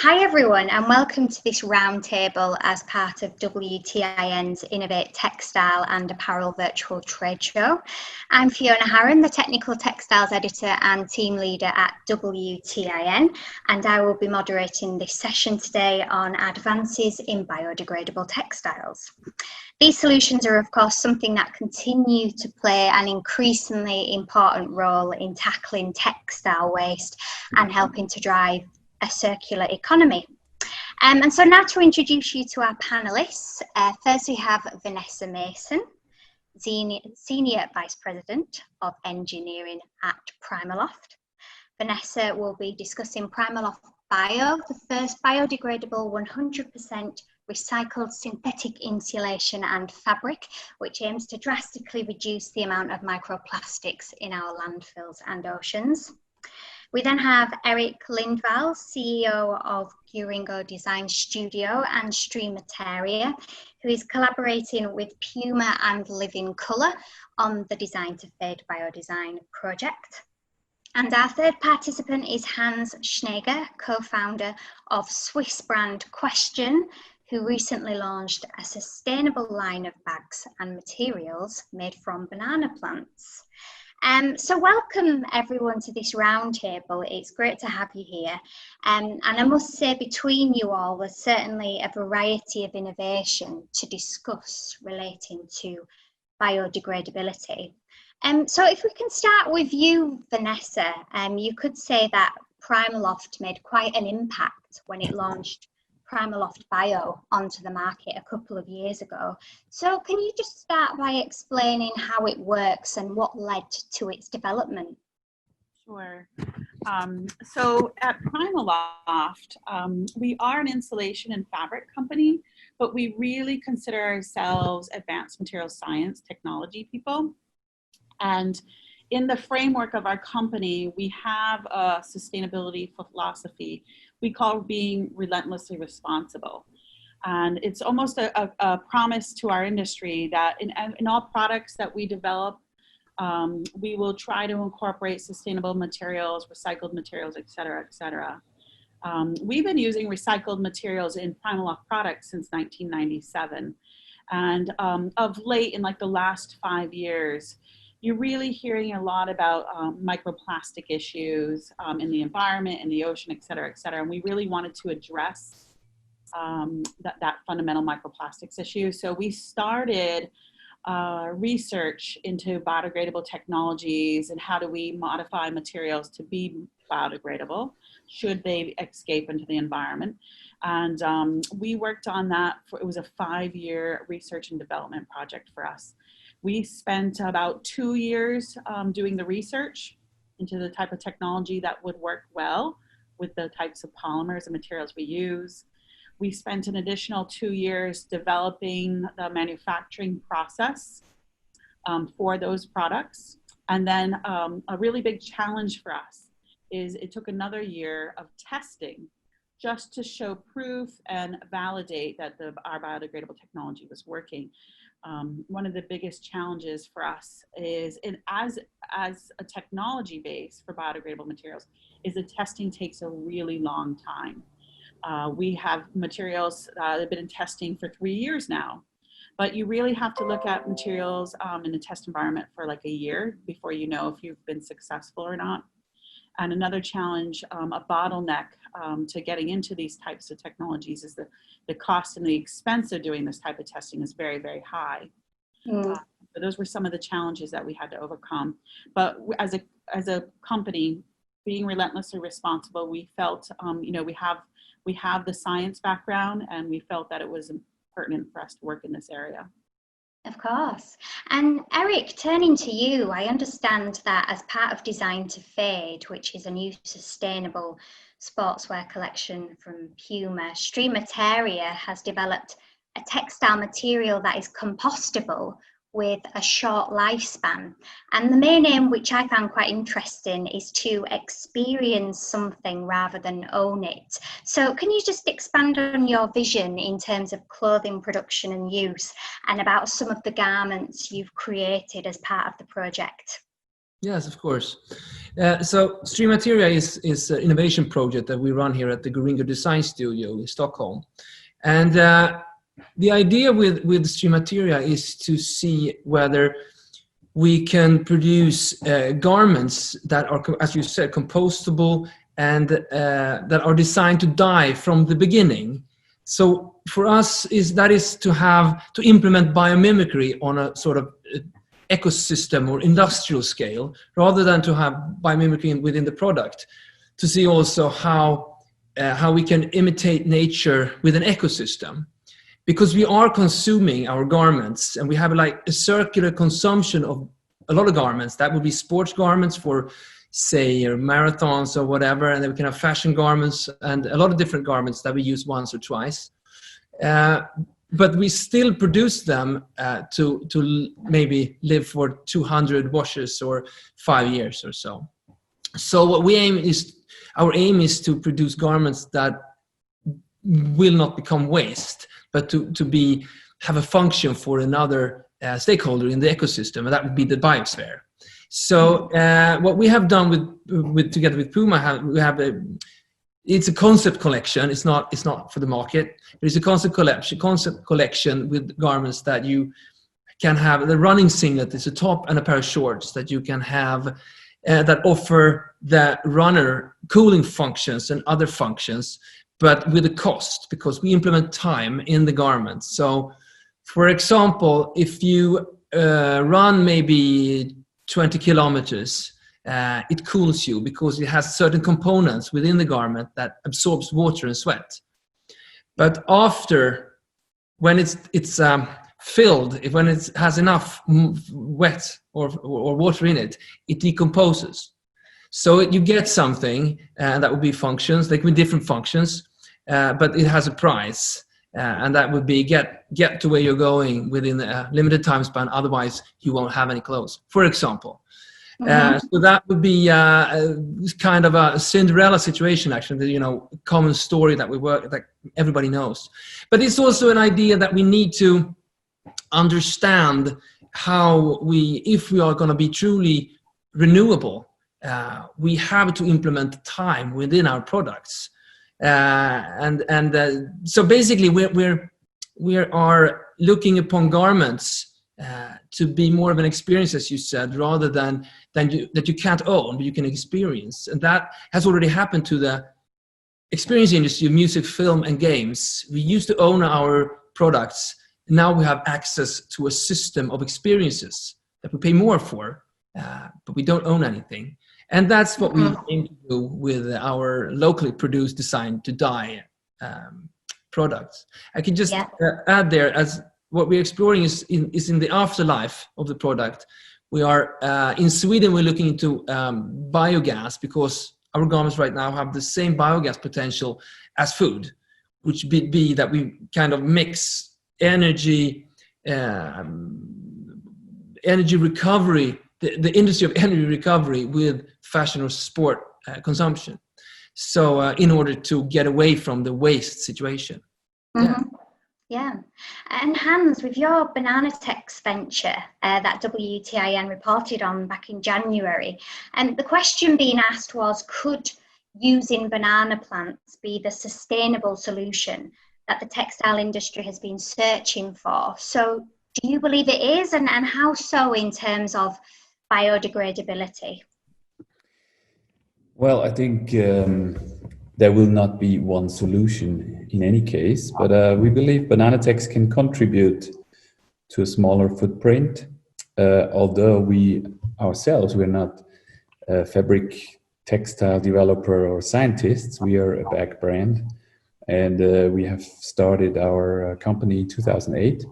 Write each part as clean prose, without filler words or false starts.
Hi everyone, and welcome to this roundtable as part of WTIN's Innovate Textile and Apparel Virtual Trade Show. I'm Fiona Harron, the Technical Textiles Editor and Team Leader at WTIN, and I will be moderating this session today on advances in biodegradable textiles. These solutions are, of course, something that continue to play an increasingly important role in tackling textile waste and helping to drive a circular economy. And so now to introduce you to our panelists, first we have Vanessa Mason, Senior Vice President of Engineering at PrimaLoft. Vanessa will be discussing PrimaLoft Bio, the first biodegradable 100% recycled synthetic insulation and fabric, which aims to drastically reduce the amount of microplastics in our landfills and oceans. We then have Eric Lindvall, CEO of Guringo Design Studio and Streamateria, who is collaborating with Puma and Living Colour on the Design to Fade biodesign project. And our third participant is Hans Schneger, co-founder of Swiss brand Question, who recently launched a sustainable line of bags and materials made from banana plants. So welcome everyone to this roundtable. It's great to have you here. And I must say, between you all, there's certainly a variety of innovation to discuss relating to biodegradability. So if we can start with you, Vanessa, you could say that PrimaLoft made quite an impact when it launched PrimaLoft Bio onto the market a couple of years ago. So can you just start by explaining how it works and what led to its development? Sure. So at PrimaLoft, we are an insulation and fabric company, but we really consider ourselves advanced material science technology people. And in the framework of our company, we have a sustainability philosophy we call being relentlessly responsible. And it's almost a promise to our industry that in all products that we develop, we will try to incorporate sustainable materials, recycled materials, et cetera, et cetera. We've been using recycled materials in PrimaLoft products since 1997. And of late, in like the last 5 years, you're really hearing a lot about microplastic issues in the environment, in the ocean, et cetera, et cetera. And we really wanted to address that fundamental microplastics issue. So we started research into biodegradable technologies and how do we modify materials to be biodegradable should they escape into the environment. And we worked on that it was a 5-year research and development project for us. We spent about 2 years doing the research into the type of technology that would work well with the types of polymers and materials we use. We spent an additional 2 years developing the manufacturing process for those products. And then a really big challenge for us is it took another year of testing just to show proof and validate that our biodegradable technology was working. One of the biggest challenges for us is, as a technology base for biodegradable materials, is the testing takes a really long time. We have materials that have been in testing for 3 years now, but you really have to look at materials in the test environment for like a year before you know if you've been successful or not. And another challenge, a bottleneck to getting into these types of technologies is the cost and the expense of doing this type of testing is very, very high. So those were some of the challenges that we had to overcome. But as a company, being relentlessly responsible, we felt, we have the science background, and we felt that it was pertinent for us to work in this area. Of course. And Eric, turning to you, I understand that as part of Design to Fade, which is a new sustainable sportswear collection from Puma, Streamateria has developed a textile material that is compostable with a short lifespan. And the main aim, which I found quite interesting, is to experience something rather than own it. So can you just expand on your vision in terms of clothing production and use, and about some of the garments you've created as part of the project? Yes, of course. So Streamateria is an innovation project that we run here at the Goringo Design Studio in Stockholm. And the idea with Streamateria is to see whether we can produce garments that are, as you said, compostable and that are designed to die from the beginning. So for us, that is to implement biomimicry on a sort of ecosystem or industrial scale, rather than to have biomimicry within the product, to see also how we can imitate nature with an ecosystem. Because we are consuming our garments, and we have like a circular consumption of a lot of garments. That would be sports garments for, say, marathons or whatever, and then we can have fashion garments and a lot of different garments that we use once or twice. But we still produce them to maybe live for 200 washes or 5 years or so. So what our aim is to produce garments that will not become waste, but to have a function for another stakeholder in the ecosystem, and that would be the biosphere. So what we have done together with Puma, it's a concept collection. It's not for the market. It's a concept collection with garments that you can have. The running singlet is a top and a pair of shorts that you can have that offer the runner cooling functions and other functions, but with a cost, because we implement time in the garments. So, for example, if you run maybe 20 kilometers, it cools you because it has certain components within the garment that absorbs water and sweat. But after, when it's filled, when it has enough wet or water in it, it decomposes. So you get something that would be functions. They can be different functions, but it has a price, and that would be get to where you're going within a limited time span. Otherwise, you won't have any clothes, for example. So that would be kind of a Cinderella situation, actually. Common story that everybody knows. But it's also an idea that we need to understand how if we are going to be truly renewable, we have to implement time within our products. So basically we are looking upon garments to be more of an experience, as you said, rather than that you can't own, but you can experience. And that has already happened to the experience industry of music, film, and games. We used to own our products. Now we have access to a system of experiences that we pay more for, but we don't own anything. And that's what we aim to do with our locally produced design to dye products. I can just add there, as what we're exploring is in the afterlife of the product. We are in Sweden. We're looking into biogas, because our garments right now have the same biogas potential as food, which would be that we kind of mix energy recovery, the industry of energy recovery, with fashion or sport consumption. So in order to get away from the waste situation. Yeah. And Hans, with your Bananatex venture that WTIN reported on back in January, and the question being asked was, could using banana plants be the sustainable solution that the textile industry has been searching for? So do you believe it is, and how so in terms of biodegradability? Well, I think there will not be one solution in any case, but we believe Bananatex can contribute to a smaller footprint, although we're not a fabric textile developer or scientists. We are a bag brand, and we have started our company in 2008,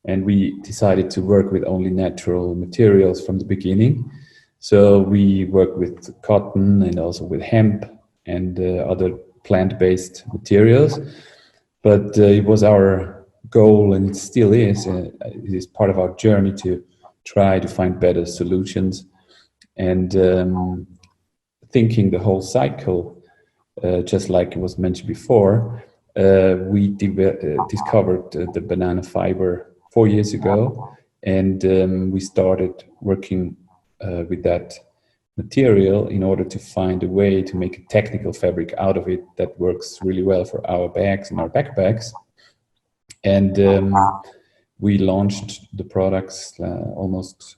and we decided to work with only natural materials from the beginning. So we work with cotton and also with hemp and other plant-based materials. But it was our goal, and it still is, it is part of our journey to try to find better solutions. And thinking the whole cycle, just like it was mentioned before, we discovered the banana fiber 4 years ago, and we started working with that material in order to find a way to make a technical fabric out of it that works really well for our bags and our backpacks. And we launched the products almost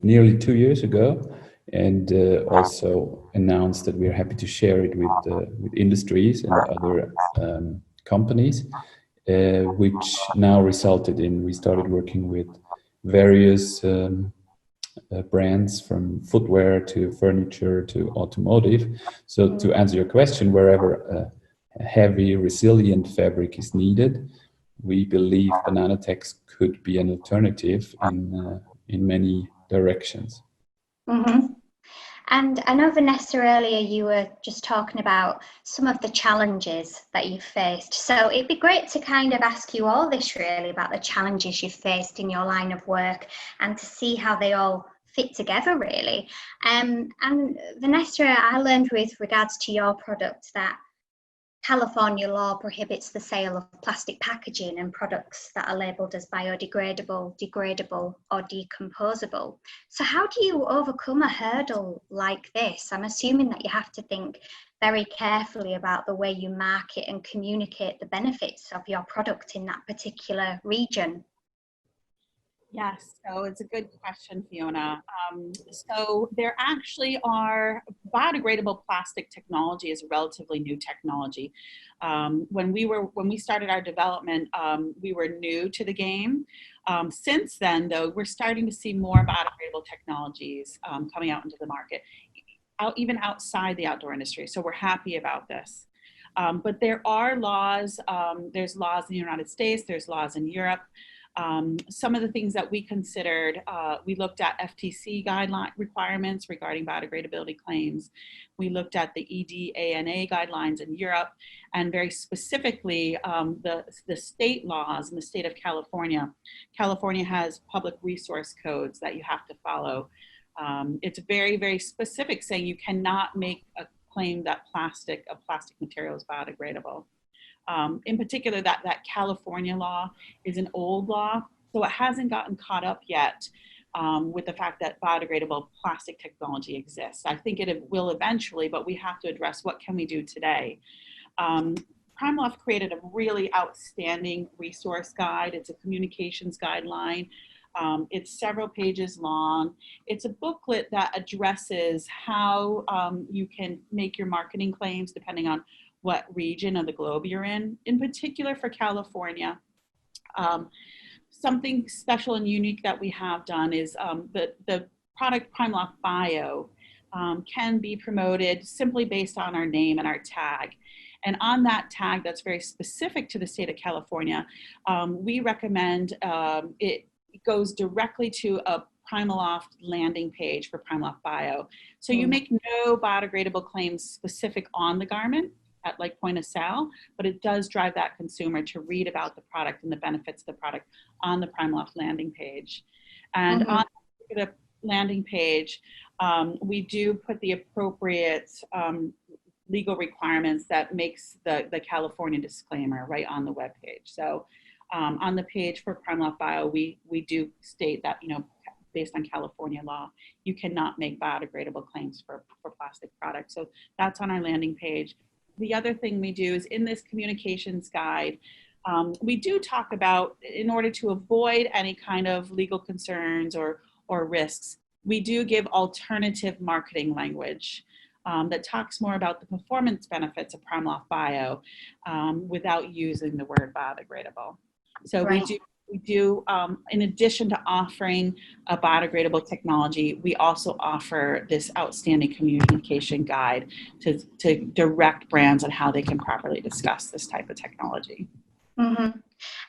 nearly 2 years ago, and also announced that we're happy to share it with industries and other companies, which now resulted in we started working with various brands, from footwear to furniture to automotive. So to answer your question, wherever a heavy, resilient fabric is needed, we believe Bananatex could be an alternative in many directions. Mm-hmm. And I know, Vanessa, earlier you were just talking about some of the challenges that you've faced. So it'd be great to kind of ask you all this, really, about the challenges you've faced in your line of work and to see how they all fit together, really. And Vanessa, I learned with regards to your product that California law prohibits the sale of plastic packaging and products that are labelled as biodegradable, degradable or decomposable. So how do you overcome a hurdle like this? I'm assuming that you have to think very carefully about the way you market and communicate the benefits of your product in that particular region. Yes, so it's a good question, Fiona. So there actually are, biodegradable plastic technology is a relatively new technology. When we started our development, we were new to the game. Since then, though, we're starting to see more biodegradable technologies coming out into the market, even outside the outdoor industry. So we're happy about this. But there are laws. There's laws in the United States. There's laws in Europe. Some of the things that we considered, we looked at FTC guideline requirements regarding biodegradability claims. We looked at the EDANA guidelines in Europe, and very specifically the state laws in the state of California. California has public resource codes that you have to follow. It's very, very specific, saying you cannot make a claim that plastic material is biodegradable. In particular, that California law is an old law, so it hasn't gotten caught up yet with the fact that biodegradable plastic technology exists. I think it will eventually, but we have to address what can we do today. PrimaLoft created a really outstanding resource guide. It's a communications guideline. It's several pages long. It's a booklet that addresses how you can make your marketing claims depending on what region of the globe you're in particular for California. Something special and unique that we have done is the product PrimaLoft Bio can be promoted simply based on our name and our tag. And on that tag that's very specific to the state of California, we recommend it goes directly to a PrimaLoft landing page for PrimaLoft Bio. So you make no biodegradable claims specific on the garment at like point of sale, but it does drive that consumer to read about the product and the benefits of the product on the PrimaLoft landing page. And on the landing page, we do put the appropriate legal requirements that makes the California disclaimer right on the web page. So on the page for PrimaLoft Bio, we do state that, you know, based on California law, you cannot make biodegradable claims for plastic products. So that's on our landing page. The other thing we do is in this communications guide, we do talk about, in order to avoid any kind of legal concerns or risks, we do give alternative marketing language that talks more about the performance benefits of PrimaLoft Bio without using the word biodegradable. So right. we do in addition to offering a biodegradable technology, we also offer this outstanding communication guide to direct brands on how they can properly discuss this type of technology. Mm-hmm.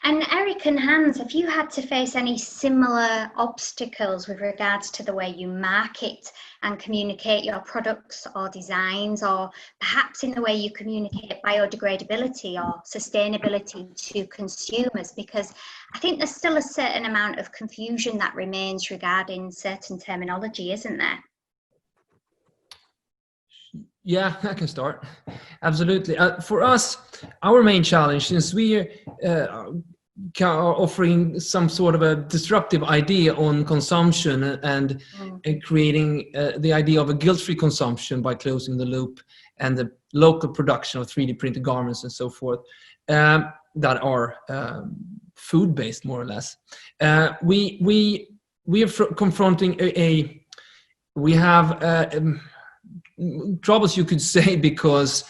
And Eric and Hans, have you had to face any similar obstacles with regards to the way you market and communicate your products or designs, or perhaps in the way you communicate biodegradability or sustainability to consumers? Because I think there's still a certain amount of confusion that remains regarding certain terminology, isn't there? Yeah, I can start. Absolutely. For us, our main challenge, since we offering some sort of a disruptive idea on consumption and creating the idea of a guilt-free consumption by closing the loop and the local production of 3D printed garments and so forth that are food-based, more or less. We are confronting we have troubles, you could say, because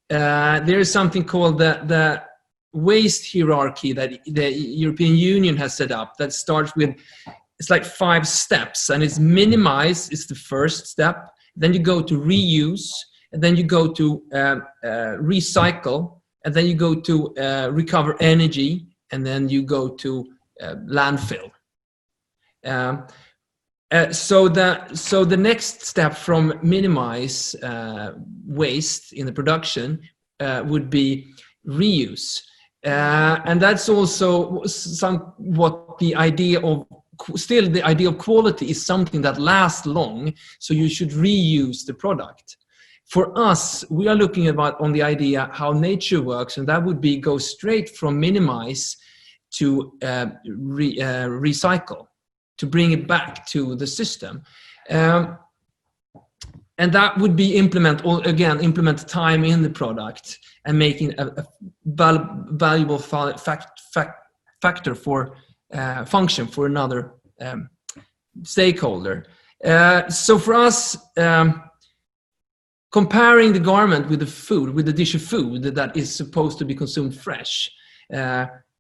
there is something called the waste hierarchy that the European Union has set up that starts with, it's like 5 steps, and it's minimize is the first step, then you go to reuse, and then you go to recycle, and then you go to recover energy, and then you go to landfill. So the next step from minimize waste in the production would be reuse. And that's also somewhat the idea of, still the idea of quality is something that lasts long, so you should reuse the product. For us, we are looking on the idea how nature works, and that would be go straight from minimize to recycle, to bring it back to the system. And that would be implement time in the product and making a valuable factor for function for another stakeholder. So for us, comparing the garment with the food, with the dish of food that is supposed to be consumed fresh,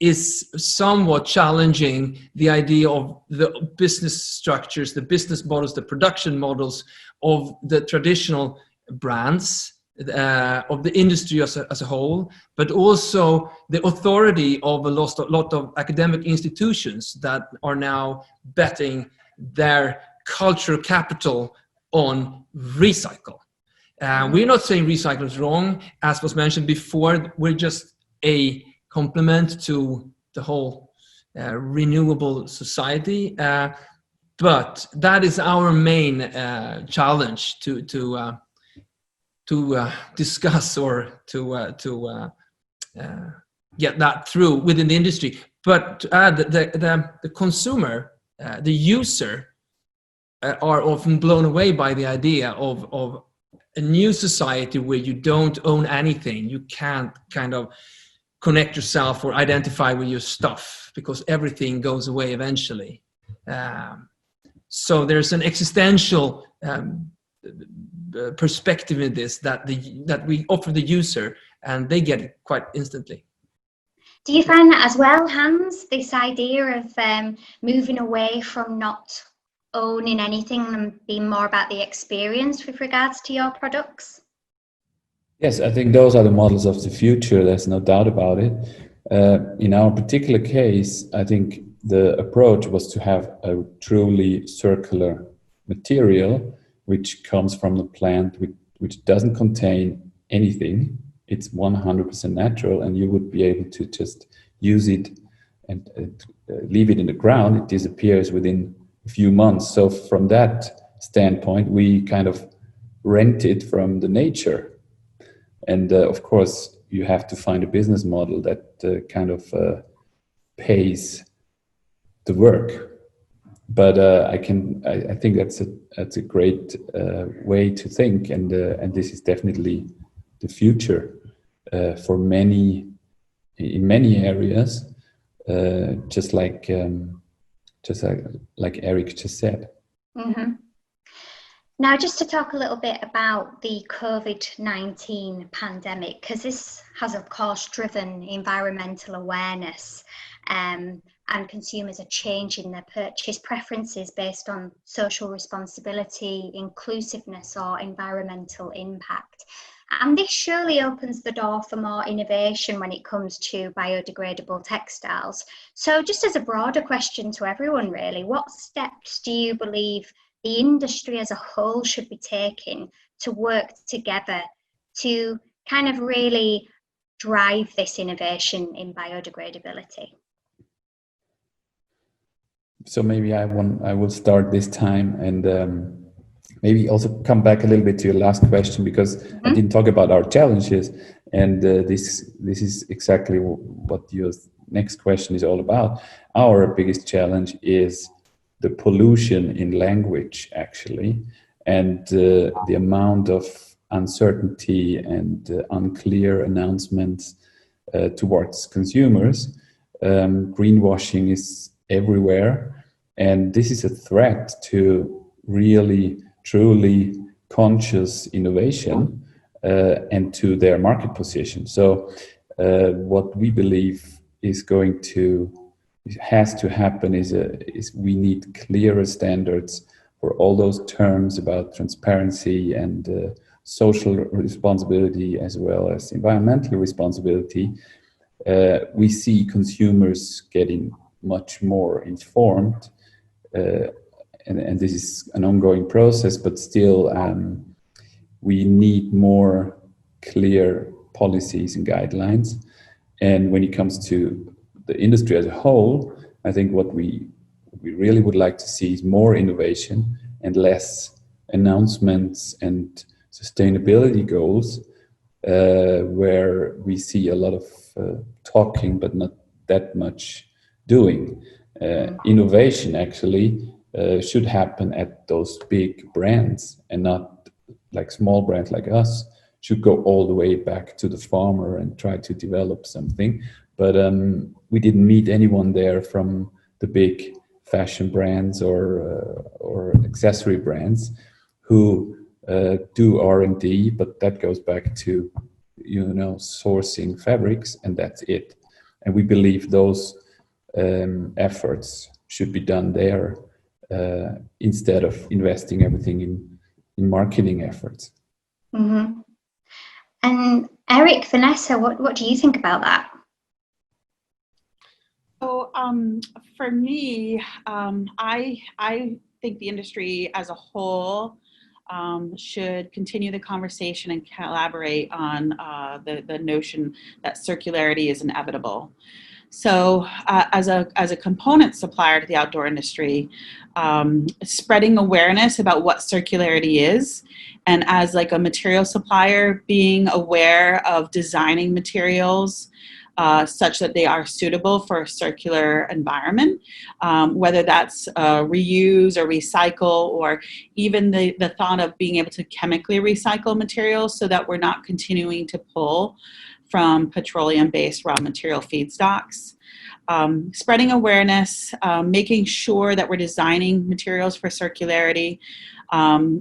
is somewhat challenging the idea of the business structures, the business models, the production models of the traditional brands, of the industry as a whole, but also the authority of a lot of academic institutions that are now betting their cultural capital on recycle. We're not saying recycle is wrong, as was mentioned before. We're just a complement to the whole renewable society, but that is our main challenge to discuss or to get that through within the industry. But to add the consumer, the user, are often blown away by the idea of a new society where you don't own anything. You can't kind of connect yourself or identify with your stuff because everything goes away eventually. So there's an existential perspective in this that we offer the user, and they get it quite instantly. Do you find that as well, Hans, this idea of moving away from not owning anything and being more about the experience with regards to your products? Yes, I think those are the models of the future. There's no doubt about it. In our particular case, I think the approach was to have a truly circular material which comes from the plant, which doesn't contain anything. It's 100% natural, and you would be able to just use it and leave it in the ground. It disappears within a few months. So from that standpoint, we kind of rent it from the nature. And of course, you have to find a business model that kind of pays the work. But I think that's a great way to think, and this is definitely the future for in many areas, just like Eric just said. Mm-hmm. Now, just to talk a little bit about the COVID-19 pandemic, because this has, of course, driven environmental awareness, and consumers are changing their purchase preferences based on social responsibility, inclusiveness, or environmental impact. And this surely opens the door for more innovation when it comes to biodegradable textiles. So just as a broader question to everyone, really, what steps do you believe the industry as a whole should be taking to work together to kind of really drive this innovation in biodegradability? So maybe I will start this time, and maybe also come back a little bit to your last question, because I didn't talk about our challenges, and this is exactly what you're next question is all about. Our biggest challenge is the pollution in language, actually, and the amount of uncertainty and unclear announcements towards consumers. Greenwashing is everywhere, and this is a threat to really, truly conscious innovation and to their market position. So what we believe has to happen is we need clearer standards for all those terms about transparency and social responsibility as well as environmental responsibility. We see consumers getting much more informed, and this is an ongoing process, but still we need more clear policies and guidelines. And when it comes to the industry as a whole, I think what we really would like to see is more innovation and less announcements and sustainability goals, where we see a lot of talking but not that much doing. Innovation actually should happen at those big brands, and not like small brands like us should go all the way back to the farmer and try to develop something. But we didn't meet anyone there from the big fashion brands or accessory brands who do R&D, but that goes back to sourcing fabrics, and that's it. And we believe those efforts should be done there instead of investing everything in marketing efforts. Mm-hmm. And Eric, Vanessa, what do you think about that? So for me, I think the industry as a whole should continue the conversation and collaborate on the notion that circularity is inevitable. So as a component supplier to the outdoor industry, spreading awareness about what circularity is, and as like a material supplier, being aware of designing materials such that they are suitable for a circular environment, whether that's reuse or recycle, or even the thought of being able to chemically recycle materials so that we're not continuing to pull from petroleum-based raw material feedstocks. Spreading awareness, making sure that we're designing materials for circularity,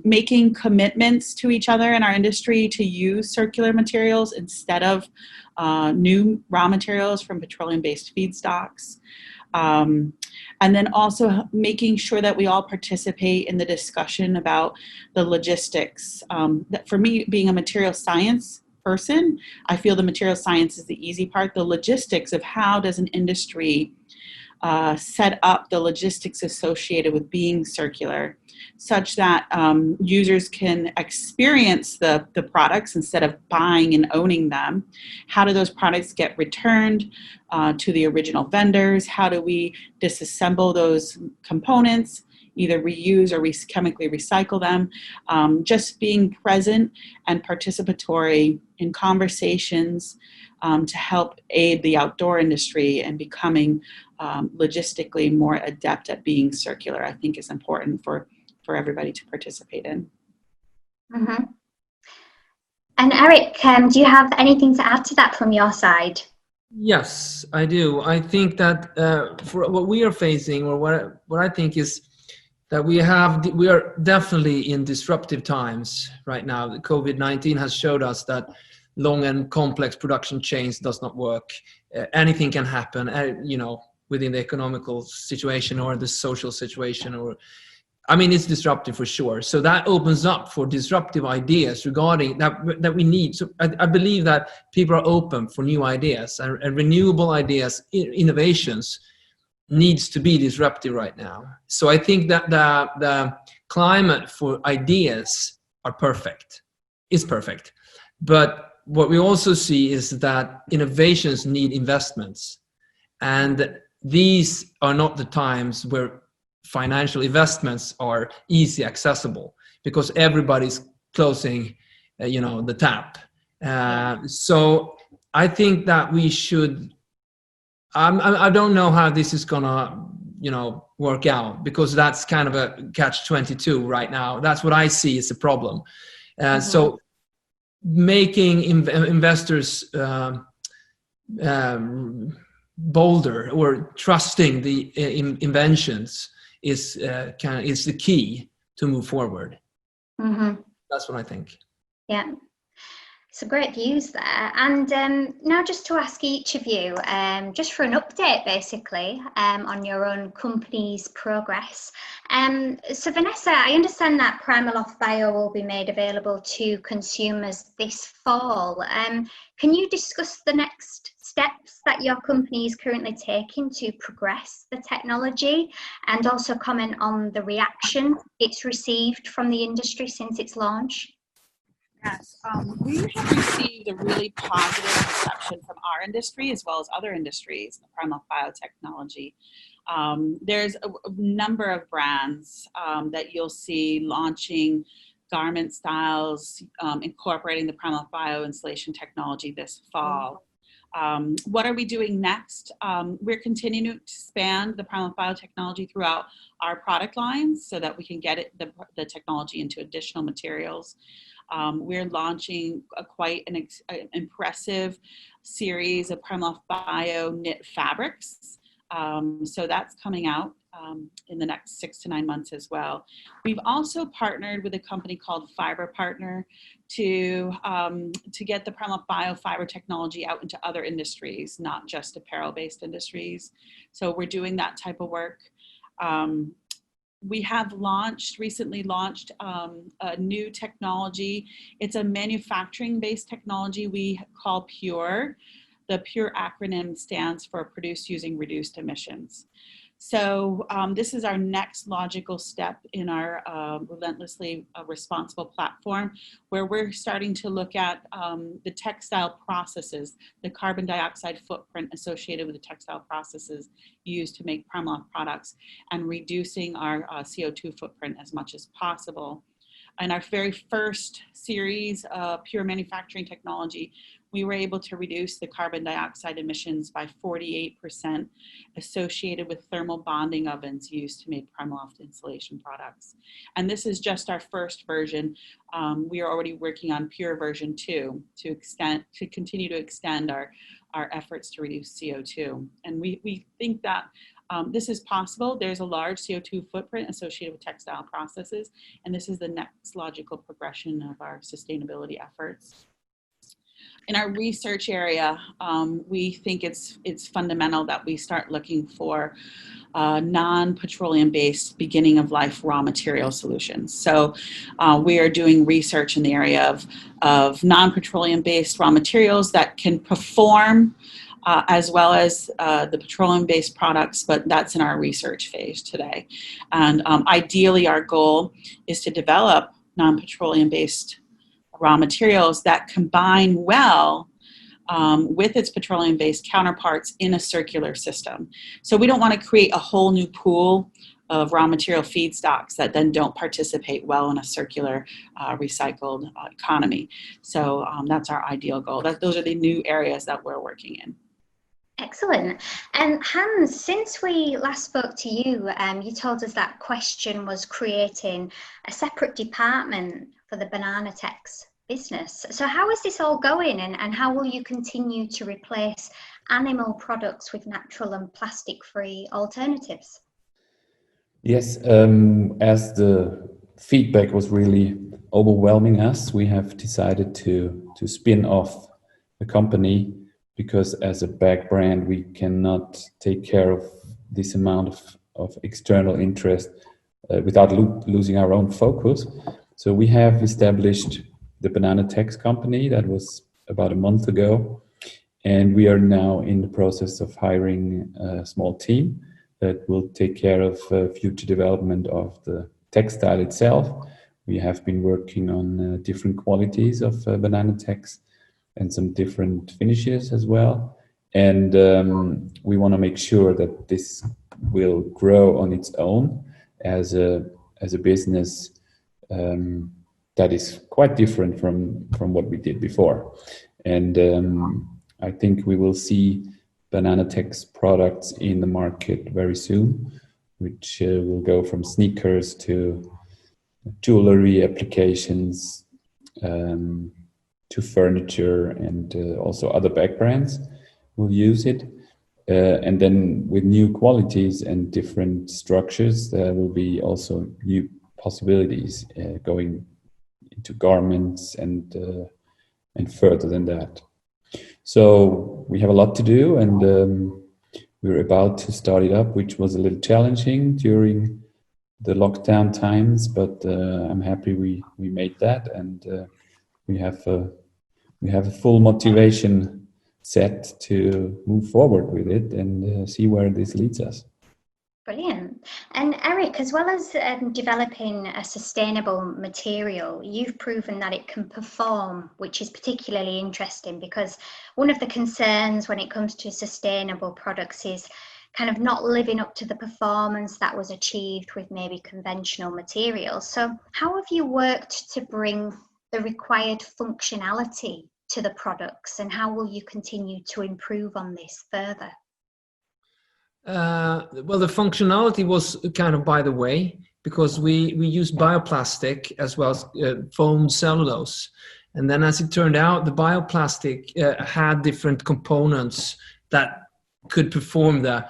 making commitments to each other in our industry to use circular materials instead of new raw materials from petroleum-based feedstocks. And then also making sure that we all participate in the discussion about the logistics. That for me, being a material science person, I feel the material science is the easy part. The logistics of how does an industry set up the logistics associated with being circular, such that users can experience the products instead of buying and owning them. How do those products get returned to the original vendors? How do we disassemble those components, either reuse or chemically recycle them? Just being present and participatory in conversations to help aid the outdoor industry and becoming logistically more adept at being circular, I think is important for everybody to participate in. Mm-hmm. And Eric, do you have anything to add to that from your side? Yes, I do. I think that for what we are facing, or what I think is that we are definitely in disruptive times right now. The COVID-19 has showed us that long and complex production chains does not work. Anything can happen, within the economical situation or the social situation, it's disruptive for sure. So that opens up for disruptive ideas regarding that we need. So I believe that people are open for new ideas and renewable ideas, innovations needs to be disruptive right now. So I think that the climate for ideas is perfect. But what we also see is that innovations need investments. And these are not the times where financial investments are easy accessible, because everybody's closing the tap. So I think that we should I don't know how this is gonna, work out, because that's kind of a catch-22 right now. That's what I see as a problem. So making investors bolder or trusting the inventions is the key to move forward. That's what I think. Yeah. So great views there. And now just to ask each of you, just for an update basically on your own company's progress. So Vanessa, I understand that PrimaLoft Bio will be made available to consumers this fall. Can you discuss the next steps that your company is currently taking to progress the technology, and also comment on the reaction it's received from the industry since its launch? Yes, we have received a really positive reception from our industry as well as other industries in the PrimaLoft biotechnology. There's a number of brands that you'll see launching garment styles incorporating the PrimaLoft Bio installation technology this fall. What are we doing next? We're continuing to expand the PrimaLoft biotechnology throughout our product lines so that we can get the technology into additional materials. We're launching quite an impressive series of PrimaLoft Bio knit fabrics. So that's coming out in the next 6 to 9 months as well. We've also partnered with a company called Fibre Partner to get the PrimaLoft Bio fiber technology out into other industries, not just apparel-based industries. So we're doing that type of work. We have recently launched a new technology. It's a manufacturing-based technology we call PURE. The PURE acronym stands for Produce Using Reduced Emissions. So this is our next logical step in our relentlessly responsible platform, where we're starting to look at the textile processes, the carbon dioxide footprint associated with the textile processes used to make PrimaLoft products, and reducing our CO2 footprint as much as possible. In our very first series of pure manufacturing technology, we were able to reduce the carbon dioxide emissions by 48% associated with thermal bonding ovens used to make PrimaLoft insulation products. And this is just our first version. We are already working on pure version 2 to continue to extend our efforts to reduce CO2. And we think that this is possible. There's a large CO2 footprint associated with textile processes, and this is the next logical progression of our sustainability efforts. In our research area, we think it's fundamental that we start looking for non-petroleum-based beginning of life raw material solutions. So we are doing research in the area of non-petroleum-based raw materials that can perform as well as the petroleum-based products, but that's in our research phase today. And ideally, our goal is to develop non-petroleum-based raw materials that combine well with its petroleum-based counterparts in a circular system. So we don't want to create a whole new pool of raw material feedstocks that then don't participate well in a circular recycled economy. So that's our ideal goal. Those are the new areas that we're working in. Excellent. And Hans, since we last spoke to you, you told us that Question was creating a separate department for the Bananatex business. So how is this all going, and how will you continue to replace animal products with natural and plastic-free alternatives? Yes, as the feedback was really overwhelming us, we have decided to spin off the company, because as a bag brand, we cannot take care of this amount of external interest without losing our own focus. So we have established the Bananatex company. That was about a month ago. And we are now in the process of hiring a small team that will take care of future development of the textile itself. We have been working on different qualities of Bananatex and some different finishes as well. And we want to make sure that this will grow on its own as a business that is quite different from what we did before. And I think we will see Bananatex products in the market very soon, which will go from sneakers to jewelry applications, to furniture, and also other bag brands will use it. And then with new qualities and different structures, there will be also new possibilities going into garments and further than that. So we have a lot to do, and we're about to start it up, which was a little challenging during the lockdown times, but I'm happy we made that, and we have a full motivation set to move forward with it and see where this leads us. Brilliant. And Eric, as well as developing a sustainable material, you've proven that it can perform, which is particularly interesting, because one of the concerns when it comes to sustainable products is kind of not living up to the performance that was achieved with maybe conventional materials. So how have you worked to bring the required functionality to the products, and how will you continue to improve on this further? Well, the functionality was kind of by the way, because we used bioplastic as well as foam cellulose. And then as it turned out, the bioplastic had different components that could perform the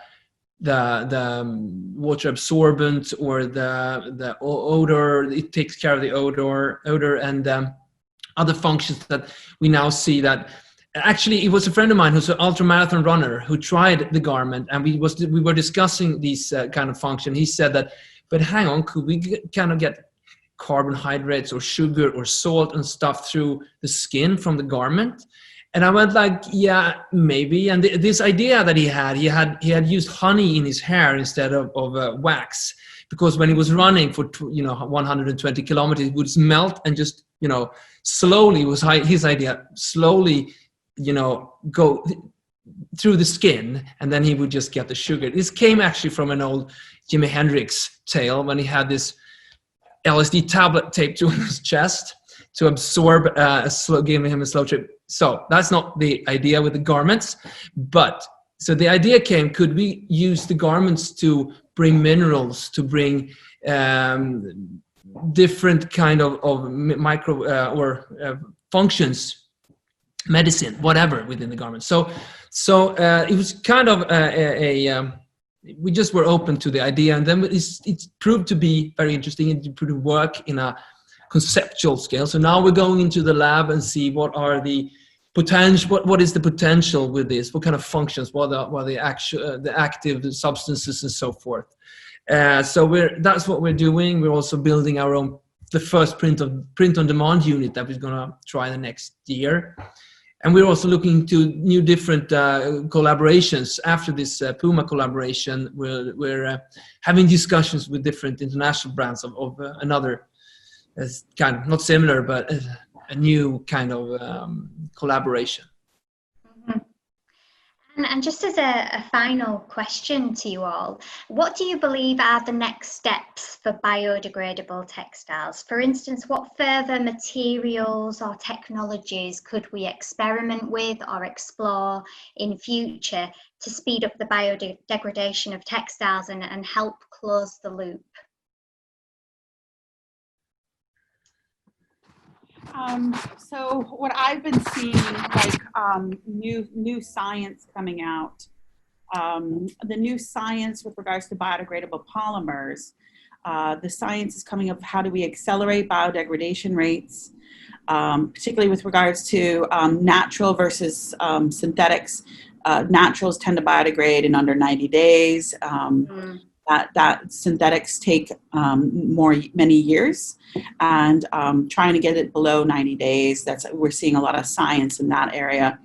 water absorbent or the odor. It takes care of the odor and other functions that we now see that. Actually, it was a friend of mine who's an ultramarathon runner who tried the garment, and we were discussing these kind of function. He said that, but hang on, could we kind of get carbohydrates or sugar or salt and stuff through the skin from the garment? And I went like, yeah, maybe. And this idea that he had used honey in his hair instead of wax, because when he was running for 120 kilometers, it would melt and just slowly, was his idea, slowly go through the skin, and then he would just get the sugar. This came actually from an old Jimi Hendrix tale when he had this LSD tablet taped to his chest to absorb, giving him a slow trip. So that's not the idea with the garments, but so the idea came, could we use the garments to bring minerals, to bring different kind of micro or functions, medicine, whatever within the garment. So it was kind of we just were open to the idea, and then it proved to be very interesting. It proved to work in a conceptual scale. So now we're going into the lab and see what are the potential, what is the potential with this, what kind of functions, what are the active substances and so forth. So that's what we're doing. We're also building the first print on demand unit that we're going to try the next year. And we're also looking to new different collaborations. After this Puma collaboration, we're having discussions with different international brands of another kind of, not similar, but a new kind of collaboration. Mm-hmm. And just as a final question to you all, what do you believe are the next steps for biodegradable textiles? For instance, what further materials or technologies could we experiment with or explore in future to speed up the biodegradation of textiles and help close the loop? So what I've been seeing, like new science coming out, the new science with regards to biodegradable polymers, the science is coming up, how do we accelerate biodegradation rates, particularly with regards to natural versus synthetics. Naturals tend to biodegrade in under 90 days. That synthetics take many years, and trying to get it below 90 days. We're seeing a lot of science in that area.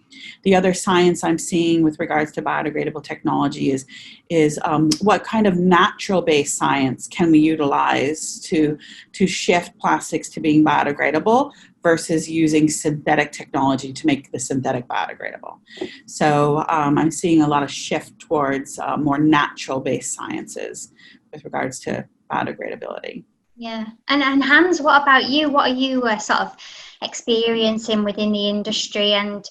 The other science I'm seeing with regards to biodegradable technology is what kind of natural-based science can we utilize to shift plastics to being biodegradable versus using synthetic technology to make the synthetic biodegradable. So I'm seeing a lot of shift towards more natural-based sciences with regards to biodegradability. Yeah, and Hans, what about you? What are you sort of experiencing within the industry, and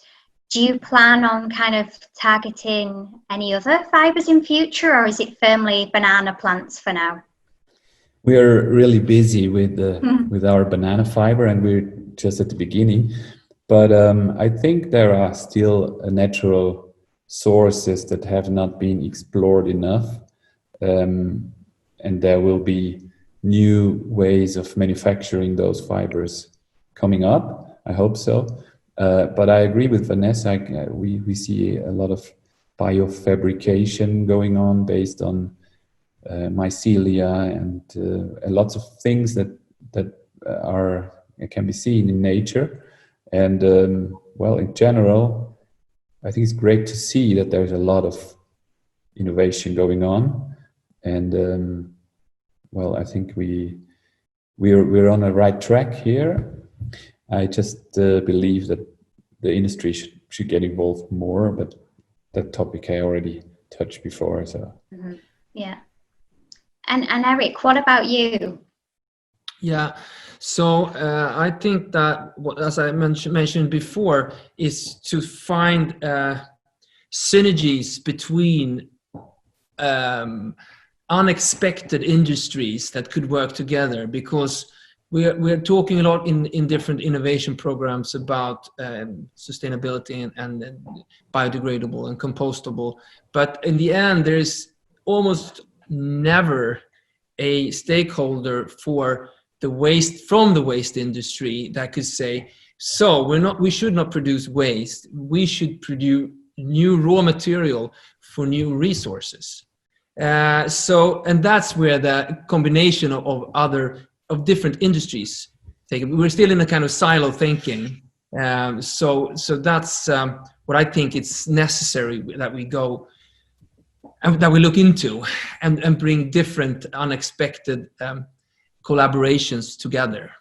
Do you plan on kind of targeting any other fibres in future, or is it firmly banana plants for now? We are really busy with our banana fiber, and we're just at the beginning. But I think there are still natural sources that have not been explored enough, and there will be new ways of manufacturing those fibers coming up. I hope so. But I agree with Vanessa. We see a lot of biofabrication going on based on mycelia and lots of things that can be seen in nature. And well, in general, I think it's great to see that there's a lot of innovation going on. And well, I think we're on the right track here. I just believe that the industry should get involved more, but that topic I already touched before. So yeah. And Eric, what about you? Yeah, so I think that as I mentioned before, is to find synergies between unexpected industries that could work together, because we're talking a lot in different innovation programs about sustainability and biodegradable and compostable, but in the end there's almost never a stakeholder for the waste from the waste industry that could say, so we should not produce waste, we should produce new raw material for new resources. And that's where the combination of different industries we're still in a kind of silo thinking. So that's what I think it's necessary that we go and that we look into and bring different unexpected collaborations together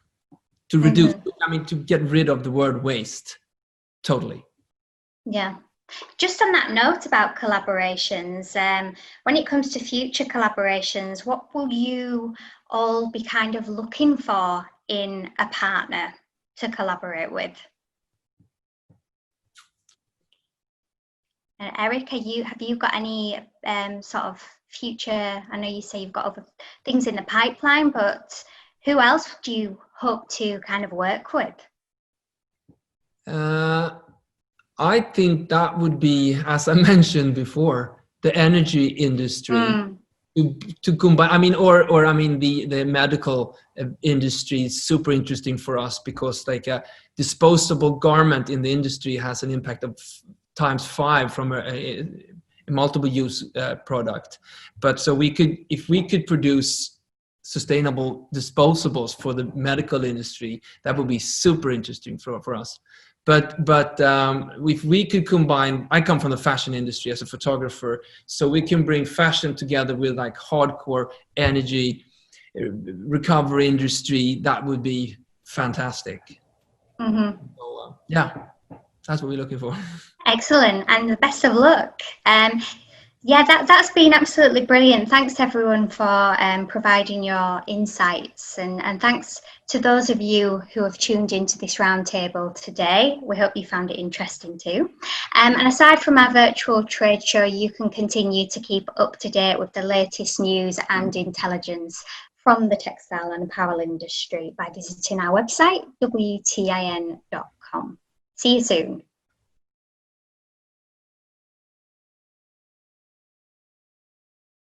to reduce, to get rid of the word waste totally. Yeah. Just on that note about collaborations, when it comes to future collaborations, what will you all be kind of looking for in a partner to collaborate with? And Eric, have you got any sort of future? I know you say you've got other things in the pipeline, but who else do you hope to kind of work with? I think that would be, as I mentioned before, the energy industry to combine. The medical industry is super interesting for us, because like a disposable garment in the industry has an impact of ×5 from a multiple use product. But so if we could produce sustainable disposables for the medical industry, that would be super interesting for us. But if we could combine, I come from the fashion industry as a photographer, so we can bring fashion together with like hardcore energy recovery industry, that would be fantastic. So, yeah, that's what we're looking for. Excellent, and the best of luck. Yeah, that's been absolutely brilliant. Thanks to everyone for providing your insights, and thanks to those of you who have tuned into this roundtable today. We hope you found it interesting too. And aside from our virtual trade show, you can continue to keep up to date with the latest news and intelligence from the textile and apparel industry by visiting our website, wtin.com. See you soon.